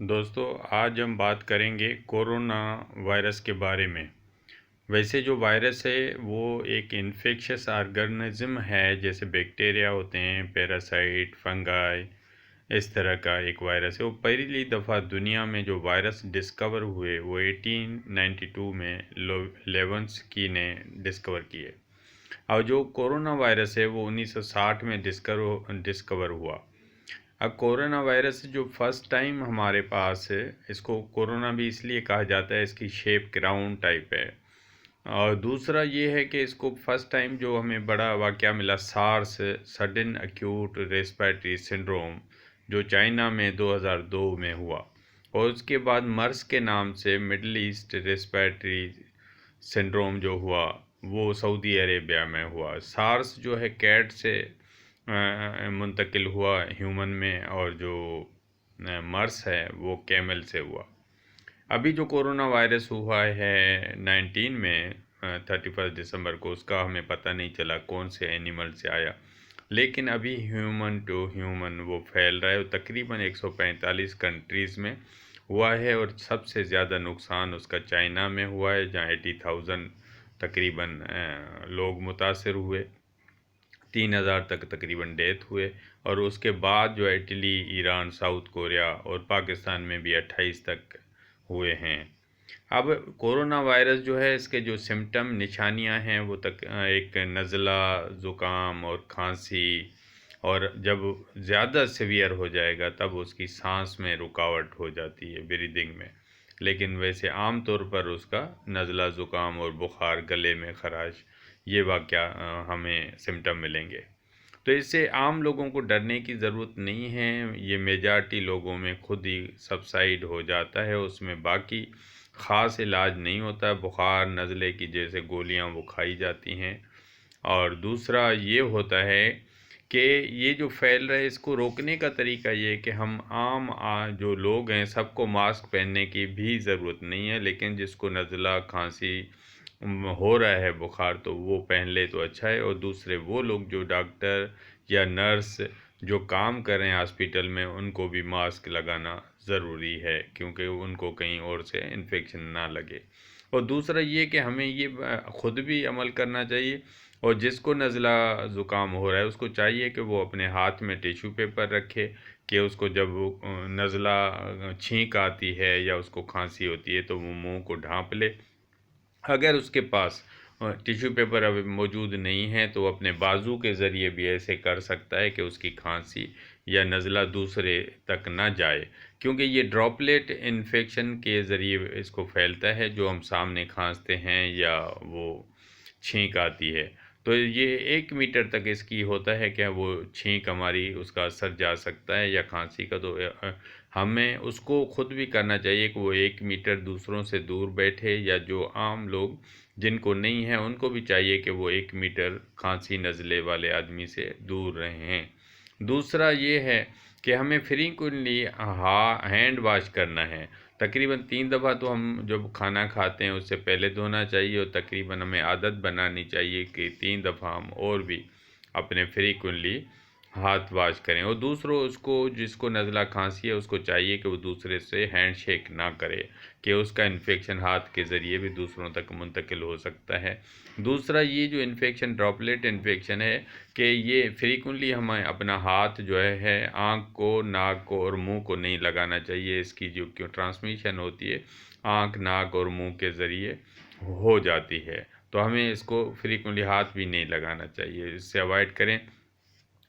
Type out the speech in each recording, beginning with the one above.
दोस्तों, आज हम बात करेंगे कोरोना वायरस के बारे में। वैसे जो वायरस है वो एक इन्फेक्शियस ऑर्गेनिज्म है, जैसे बैक्टीरिया होते हैं, पैरासाइट, फंगाई, इस तरह का एक वायरस है। वो पहली दफ़ा दुनिया में जो वायरस डिस्कवर हुए वो 1892 में लेवेंसकी ने डिस्कवर किए। और जो कोरोना वायरस है वो 1960 में डिस्कवर हुआ। अब कोरोना वायरस जो फर्स्ट टाइम हमारे पास है, इसको कोरोना भी इसलिए कहा जाता है, इसकी शेप क्राउन टाइप है। और दूसरा ये है कि इसको फर्स्ट टाइम जो हमें बड़ा वाक़या मिला, SARS, sudden acute respiratory syndrome, जो चाइना में 2002 में हुआ। और उसके बाद मर्स के नाम से मिडल ईस्ट रेस्पिरेटरी सिंड्रोम जो हुआ, वो सऊदी अरेबिया में हुआ। सार्स जो है कैट से मुंतकिल हुआ ह्यूमन में, और जो मर्स है वो कैमल से हुआ। अभी जो कोरोना वायरस हुआ है 19 में 31 दिसंबर को, उसका हमें पता नहीं चला कौन से एनिमल से आया, लेकिन अभी ह्यूमन टू ह्यूमन वो फैल रहा है। और तकरीबन 145 कंट्रीज़ में हुआ है, और सबसे ज़्यादा नुकसान उसका चाइना में हुआ है, जहाँ 80,000 तकरीबन लोग मुतासर हुए, 3,000 तक तकरीबन डेथ हुए। और उसके बाद जो इटली, ईरान, साउथ कोरिया और पाकिस्तान में भी 28 तक हुए हैं। अब कोरोना वायरस जो है, इसके जो सिम्टम निशानियां हैं वो एक नज़ला, ज़ुकाम और खांसी, और जब ज़्यादा सीवियर हो जाएगा तब उसकी सांस में रुकावट हो जाती है, ब्रीदिंग में। लेकिन वैसे आम तौर पर उसका नज़ला, ज़ुकाम और बुखार, गले में खराश, ये वाक़या हमें सिम्टम मिलेंगे। तो इससे आम लोगों को डरने की ज़रूरत नहीं है। ये मेजॉरिटी लोगों में खुद ही सबसाइड हो जाता है, उसमें बाकी ख़ास इलाज नहीं होता। बुखार, नज़ले की जैसे गोलियां वो खाई जाती हैं। और दूसरा ये होता है कि ये जो फैल रहा है, इसको रोकने का तरीका ये है कि हम जो लोग हैं सबको मास्क पहनने की भी ज़रूरत नहीं है, लेकिन जिसको नज़ला, खांसी हो रहा है, बुखार, तो वो पहन ले तो अच्छा है। और दूसरे वो लोग जो डॉक्टर या नर्स जो काम कर रहे हैं हॉस्पिटल में, उनको भी मास्क लगाना ज़रूरी है, क्योंकि उनको कहीं और से इन्फेक्शन ना लगे। और दूसरा ये कि हमें ये ख़ुद भी अमल करना चाहिए, और जिसको नज़ला ज़ुकाम हो रहा है उसको चाहिए कि वो अपने हाथ में टिश्यू पेपर रखे, कि उसको जब वो नज़ला छींक आती है या उसको खांसी होती है तो वो मुंह को ढाँप ले। अगर उसके पास टिश्यू पेपर अभी मौजूद नहीं है तो अपने बाजू के ज़रिए भी ऐसे कर सकता है कि उसकी खांसी या नज़ला दूसरे तक ना जाए, क्योंकि ये ड्रॉपलेट इन्फेक्शन के ज़रिए इसको फैलता है, जो हम सामने खांसते हैं या वो छींक आती है। तो ये 1 मीटर तक इसकी होता है कि वो छींक हमारी, उसका असर जा सकता है, या खांसी का। तो हमें उसको खुद भी करना चाहिए कि वो 1 मीटर दूसरों से दूर बैठे, या जो आम लोग जिनको नहीं है उनको भी चाहिए कि वो 1 मीटर खांसी, नज़ले वाले आदमी से दूर रहें। दूसरा ये है कि हमें फ्रीक्वेंटली हैंड वाश करना है। तकरीबन 3 दफ़ा तो हम जब खाना खाते हैं उससे पहले धोना चाहिए, और तकरीबन हमें आदत बनानी चाहिए कि 3 दफ़ा हम और भी अपने फ्रीक्वेंटली हाथ वाश करें। और दूसरों उसको, जिसको नज़ला, खांसी है, उसको चाहिए कि वो दूसरे से हैंड शेक ना करे, कि उसका इन्फेक्शन हाथ के ज़रिए भी दूसरों तक मुंतकिल हो सकता है। दूसरा ये जो इन्फेक्शन ड्रॉपलेट इन्फेक्शन है, कि ये फ्रीक्वेंटली हमें अपना हाथ जो है आँख को, नाक को और मुंह को नहीं लगाना चाहिए। इसकी जो क्यों ट्रांसमिशन होती है आँख, नाक और मुंह के ज़रिए हो जाती है, तो हमें इसको फ्रीक्वेंटली हाथ भी नहीं लगाना चाहिए, इससे अवॉइड करें।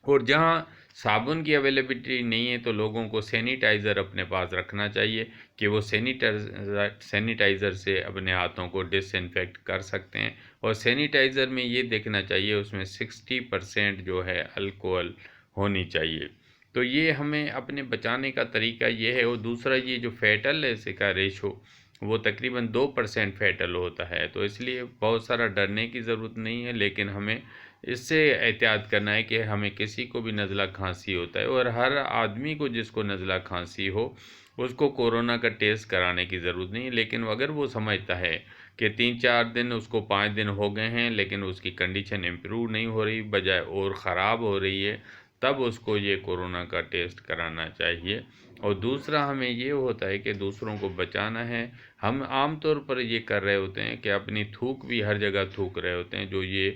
और जहाँ साबुन की अवेलेबिलिटी नहीं है तो लोगों को सैनिटाइज़र अपने पास रखना चाहिए, कि वो सैनिटाइज़र से अपने हाथों को डिसइंफेक्ट कर सकते हैं। और सैनिटाइज़र में ये देखना चाहिए उसमें 60% जो है अल्कोहल होनी चाहिए। तो ये हमें अपने बचाने का तरीका ये है। और दूसरा, ये जो फैटल का रेशो वो तकरीबन 2% फैटल होता है, तो इसलिए बहुत सारा डरने की ज़रूरत नहीं है। लेकिन हमें इससे एहतियात करना है कि हमें किसी को भी नज़ला, खांसी होता है, और हर आदमी को जिसको नज़ला, खांसी हो उसको कोरोना का टेस्ट कराने की ज़रूरत नहीं है। लेकिन अगर वो समझता है कि 3-4 दिन, उसको 5 दिन हो गए हैं लेकिन उसकी कंडीशन इम्प्रूव नहीं हो रही, बजाय और ख़राब हो रही है, तब उसको ये कोरोना का टेस्ट कराना चाहिए। اور دوسرا ہمیں یہ ہوتا ہے کہ دوسروں کو بچانا ہے۔ ہم عام طور پر یہ کر رہے ہوتے ہیں کہ اپنی تھوک بھی ہر جگہ تھوک رہے ہوتے ہیں، جو یہ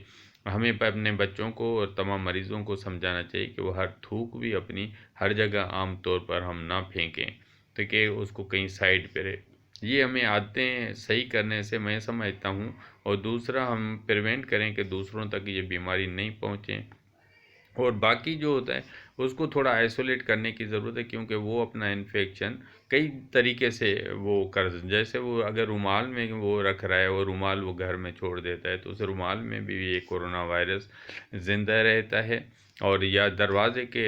ہمیں اپنے بچوں کو اور تمام مریضوں کو سمجھانا چاہیے کہ وہ ہر تھوک بھی اپنی ہر جگہ عام طور پر ہم نہ پھینکیں، تاکہ اس کو کہیں سائڈ پہ رہے۔ یہ ہمیں عادتیں صحیح کرنے سے میں سمجھتا ہوں، اور دوسرا ہم پریونٹ کریں کہ دوسروں تک یہ بیماری نہیں پہنچیں۔ اور باقی جو ہوتا ہے اس کو تھوڑا آئسولیٹ کرنے کی ضرورت ہے، کیونکہ وہ اپنا انفیکشن کئی طریقے سے وہ جیسے وہ اگر رومال میں وہ رکھ رہا ہے اور رومال وہ گھر میں چھوڑ دیتا ہے تو اس رومال میں بھی یہ کورونا وائرس زندہ رہتا ہے، اور یا دروازے کے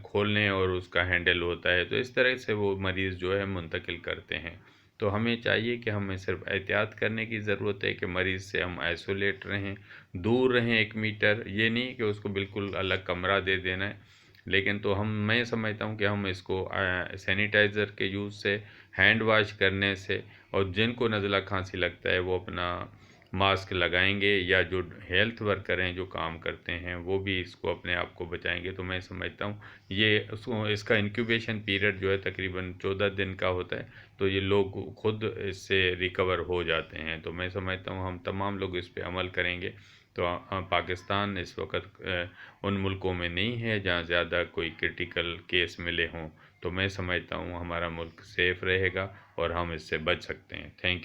کھولنے اور اس کا ہینڈل ہوتا ہے، تو اس طرح سے وہ مریض جو ہے منتقل کرتے ہیں۔ تو ہمیں چاہیے کہ ہمیں صرف احتیاط کرنے کی ضرورت ہے کہ مریض سے ہم آئسولیٹ رہیں، دور رہیں 1 میٹر، یہ نہیں کہ اس کو بالکل الگ کمرہ دے دینا ہے، لیکن تو میں سمجھتا ہوں کہ ہم اس کو سینیٹائزر کے یوز سے، ہینڈ واش کرنے سے، اور جن کو نزلہ کھانسی لگتا ہے وہ اپنا ماسک لگائیں گے، یا جو ہیلتھ ورکر ہیں جو کام کرتے ہیں وہ بھی اس کو اپنے آپ کو بچائیں گے، تو میں سمجھتا ہوں یہ اس کا انکیوبیشن پیریڈ جو ہے تقریباً 14 دن کا ہوتا ہے، تو یہ لوگ خود اس سے ریکور ہو جاتے ہیں۔ تو میں سمجھتا ہوں ہم تمام لوگ اس پہ عمل کریں گے تو پاکستان اس وقت ان ملکوں میں نہیں ہے جہاں زیادہ کوئی کرٹیکل کیس ملے ہوں، تو میں سمجھتا ہوں ہمارا ملک سیف رہے گا اور ہم اس سے بچ سکتے ہیں۔ Thank you.